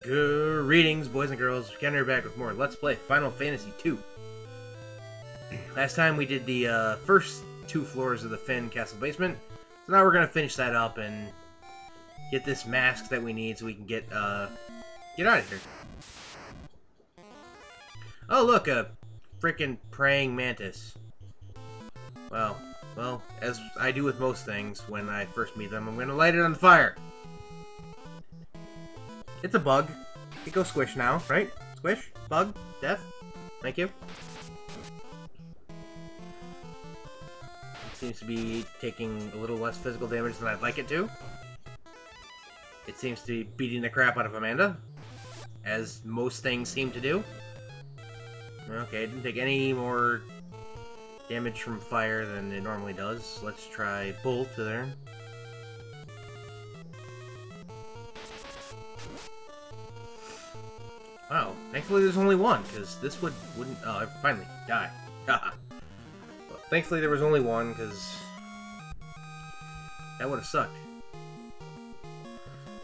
Greetings, boys and girls. Gjenrei back with more Let's Play Final Fantasy II. Last time we did the first two floors of the Phin castle basement, so now we're going to finish that up and get this mask that we need so we can get out of here. Oh, look, a freaking praying mantis. Well, as I do with most things when I first meet them, I'm going to light it on fire. It's a bug. It goes squish now, right? Squish? Bug? Death? Thank you. It seems to be taking a little less physical damage than I'd like it to. It seems to be beating the crap out of Amanda, as most things seem to do. Okay, it didn't take any more damage from fire than it normally does. Let's try Bolt to there. Wow, thankfully there's only one, because this wouldn't... Oh, I finally died. Well, thankfully there was only one, because that would have sucked.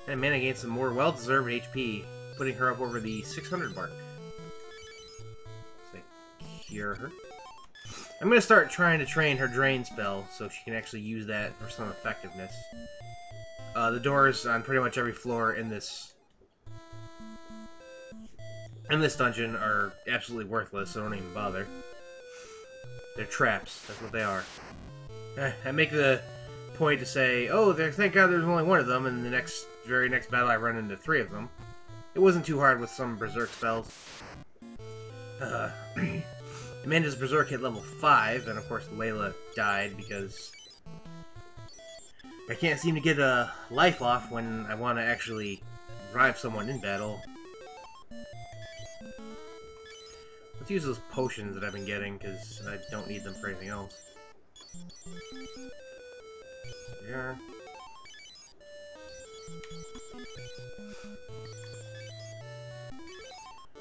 And Amanda gained some more well-deserved HP, putting her up over the 600 mark. So cure her. I'm going to start trying to train her drain spell, so she can actually use that for some effectiveness. The doors on pretty much every floor in this dungeon are absolutely worthless, so don't even bother. They're traps. That's what they are. I make the point to say, oh, thank God there's only one of them, and the very next battle I run into three of them. It wasn't too hard with some Berserk spells. Amanda's Berserk hit level 5, and of course Layla died because I can't seem to get a life off when I want to actually revive someone in battle. Let's use those potions that I've been getting, because I don't need them for anything else. There we are.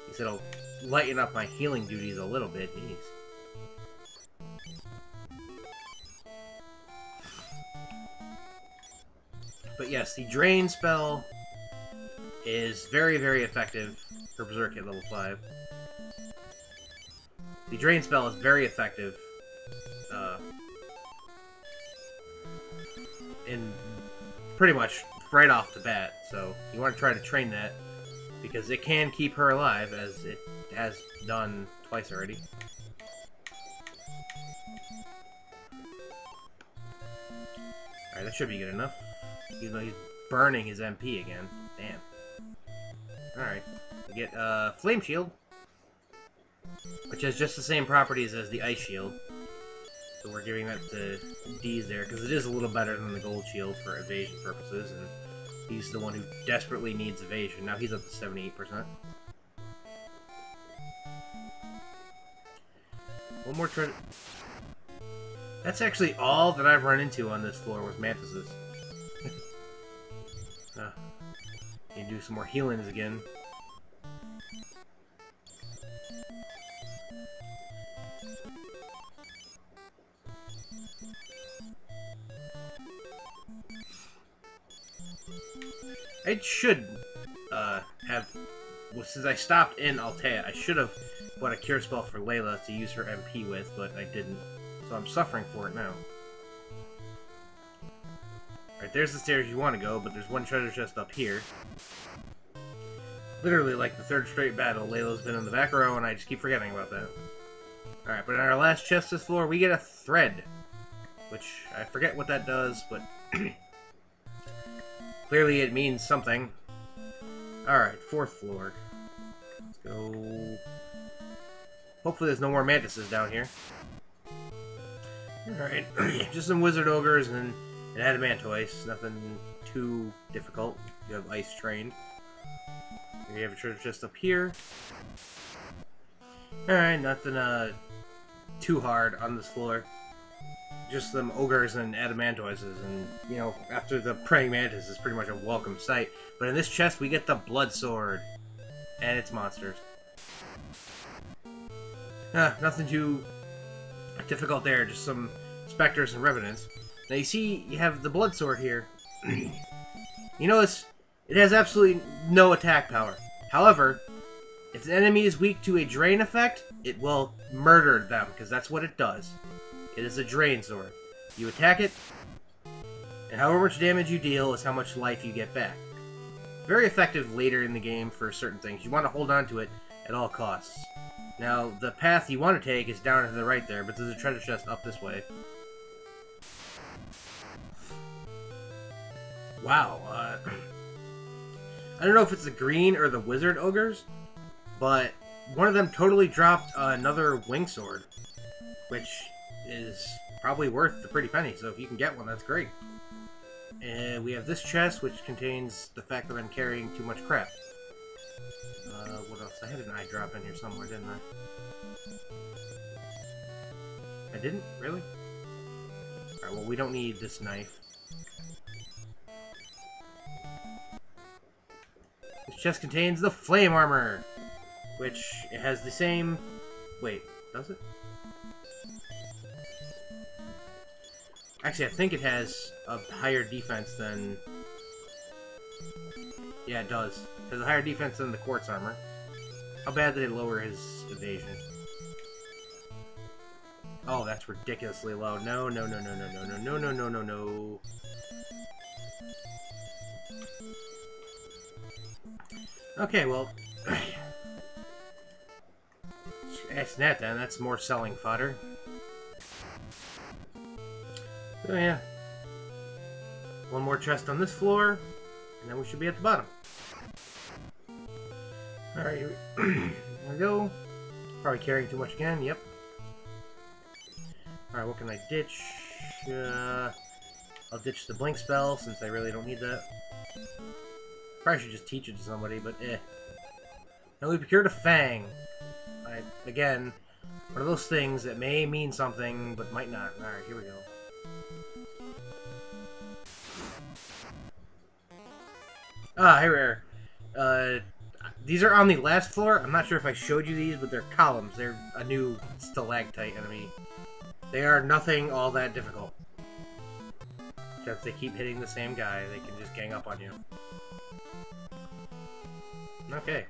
He said I'll lighten up my healing duties a little bit. Jeez. But yes, the Drain spell is very, very effective for Berserk at level 5. The Drain spell is very effective in pretty much right off the bat, so you want to try to train that, because it can keep her alive, as it has done twice already. Alright, that should be good enough, even though he's burning his MP again. Damn. Alright, we get Flame Shield, which has just the same properties as the Ice Shield. So we're giving that to D's there, because it is a little better than the Gold Shield for evasion purposes, and he's the one who desperately needs evasion. Now he's up to 78%. One more try. That's actually all that I've run into on this floor with mantises. Can do some more healings again. I should have, well, since I stopped in Altea, I should have bought a cure spell for Layla to use her MP with, but I didn't. So I'm suffering for it now. Alright, there's the stairs you want to go, but there's one treasure chest up here. Literally, like the third straight battle, Layla's been in the back row, and I just keep forgetting about that. Alright, but in our last chest this floor, we get a thread. Which, I forget what that does, but clearly it means something. Alright, 4th floor. Let's go. Hopefully there's no more mantises down here. Alright, just some wizard ogres and an adamantoise. Nothing too difficult. You have ice trained. We have a treasure chest up here. Alright, nothing too hard on this floor. Just some ogres and adamantoises, and, you know, after the praying mantis is pretty much a welcome sight. But in this chest, we get the blood sword, and its monsters. Nothing too difficult there, just some specters and revenants. Now you see, you have the blood sword here. You notice, it has absolutely no attack power. However, if the enemy is weak to a drain effect, it will murder them, because that's what it does. It is a drain sword. You attack it, and however much damage you deal is how much life you get back. Very effective later in the game for certain things. You want to hold on to it at all costs. Now, the path you want to take is down to the right there, but there's a treasure chest up this way. Wow, I don't know if it's the green or the wizard ogres, but one of them totally dropped another wing sword, which is probably worth the pretty penny, so if you can get one, that's great. And we have this chest, which contains the fact that I'm carrying too much crap. What else? I had an eye drop in here somewhere, didn't I? I didn't? Really? Alright, well, we don't need this knife. This chest contains the flame armor, which it has the same... Wait, does it? Actually, I think it has a higher defense than... Yeah, it does. It has a higher defense than the quartz armor. How bad did it lower his evasion? Oh, that's ridiculously low. No, no, no, no, no, no, no, no, no, no, no. Okay, well... That's that then. That's more selling fodder. So yeah. One more chest on this floor, and then we should be at the bottom. Alright, here we go. Probably carrying too much again, yep. Alright, what can I ditch? I'll ditch the blink spell, since I really don't need that. Probably should just teach it to somebody, but eh. Now we procured a fang. Again, one of those things that may mean something, but might not. Alright, here we go. Ah, here we are. These are on the last floor. I'm not sure if I showed you these, but they're columns. They're a new stalactite enemy. They are nothing all that difficult. Just they keep hitting the same guy, they can just gang up on you. Okay.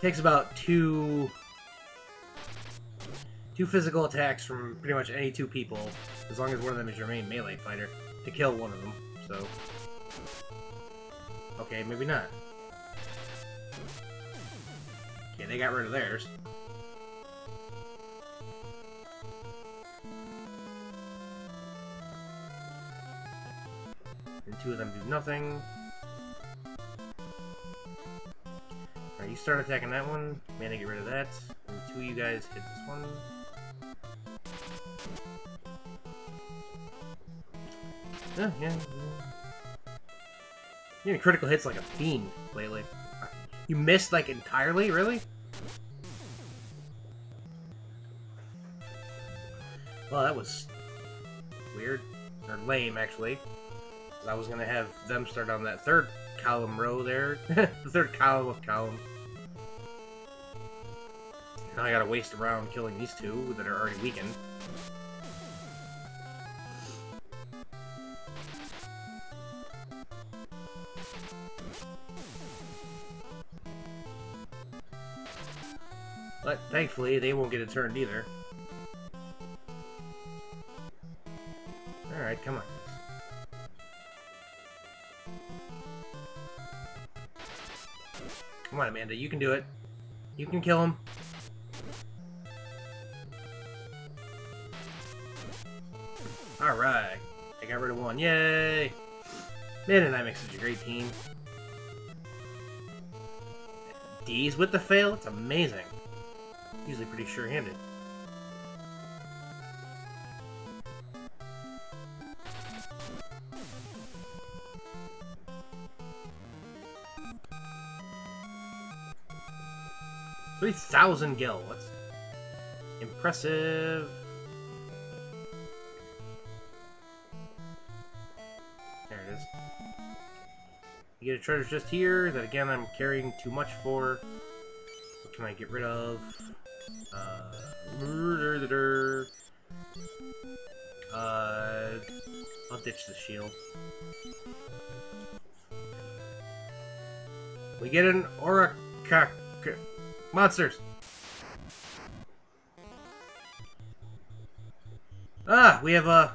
Takes about two physical attacks from pretty much any two people, as long as one of them is your main melee fighter, to kill one of them, so... Okay, maybe not. Okay, they got rid of theirs. And two of them do nothing. Alright, you start attacking that one. Man, to get rid of that. And two of you guys hit this one. Yeah. You're getting critical hits like a fiend lately. You missed, like, entirely? Really? Well, that was weird. Or lame, actually. Because I was going to have them start on that third column row there. The third column of columns. Now I gotta waste around killing these two that are already weakened. But thankfully, they won't get a turn either. Alright, come on. Come on, Amanda, you can do it. You can kill him. Alright. I got rid of one. Yay! Man and I make such a great team. D's with the fail? It's amazing. Usually pretty sure-handed. $3,000 gil. That's impressive. There it is. You get a treasure chest here that again I'm carrying too much for. What can I get rid of? I'll ditch the shield. We get an monsters. Ah, we have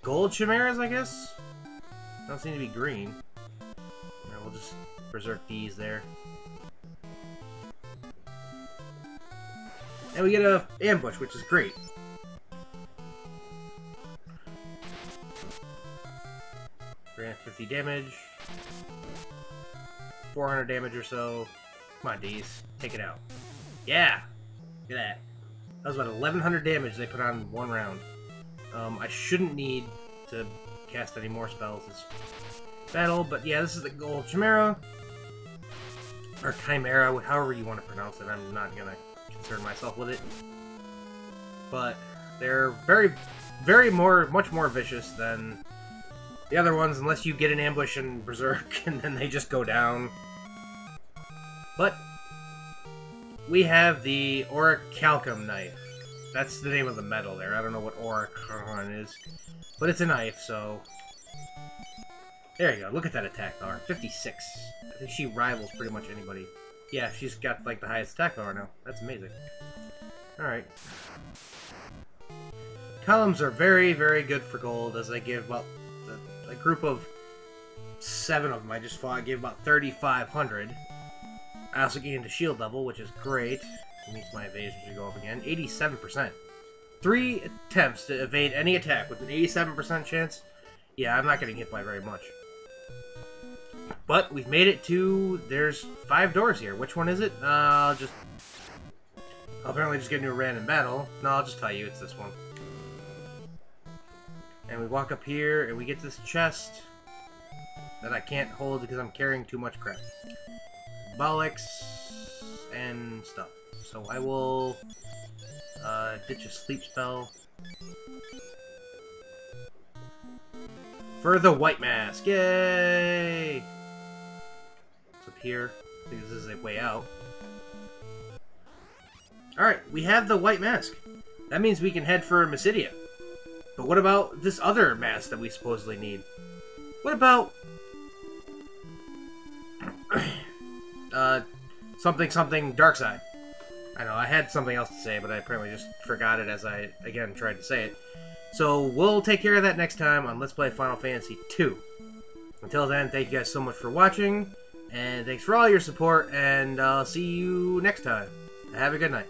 gold chimeras, I guess. Don't seem to be green. Alright, we'll just berserk these there. And we get a ambush, which is great. Grant 50 damage. 400 damage or so. Come on, D's. Take it out. Yeah! Look at that. That was about 1100 damage they put on one round. I shouldn't need to cast any more spells this battle, but yeah, this is the Gold Chimera. Or Chimera, however you want to pronounce it. I'm not gonna concern myself with it. But they're much more vicious than the other ones, unless you get an ambush and berserk, and then they just go down. But we have the Orichalcum knife. That's the name of the metal there. I don't know what Orichalcum is, but it's a knife, so there you go. Look at that attack power, 56. I think she rivals pretty much anybody. Yeah, she's got like the highest attack power now. That's amazing. All right. Columns are very, very good for gold, as I give about a group of 7 of them I just fought. I gave about 3,500. I also gained a shield level, which is great. It means my evasion should go up again. 87%. 3 attempts to evade any attack with an 87% chance. Yeah, I'm not getting hit by very much. But we've made it to... There's 5 doors here. Which one is it? I'll apparently just get into a random battle. No, I'll just tell you it's this one. And we walk up here, and we get this chest that I can't hold because I'm carrying too much crap. Bollocks and stuff. So I will ditch a sleep spell for the white mask. Yay! It's up here. I think this is a way out. Alright, we have the white mask. That means we can head for Mysidia. But what about this other mask that we supposedly need? What about something dark side? I know, I had something else to say, but I apparently just forgot it as I, again, tried to say it. So, we'll take care of that next time on Let's Play Final Fantasy II. Until then, thank you guys so much for watching, and thanks for all your support, and I'll see you next time. Have a good night.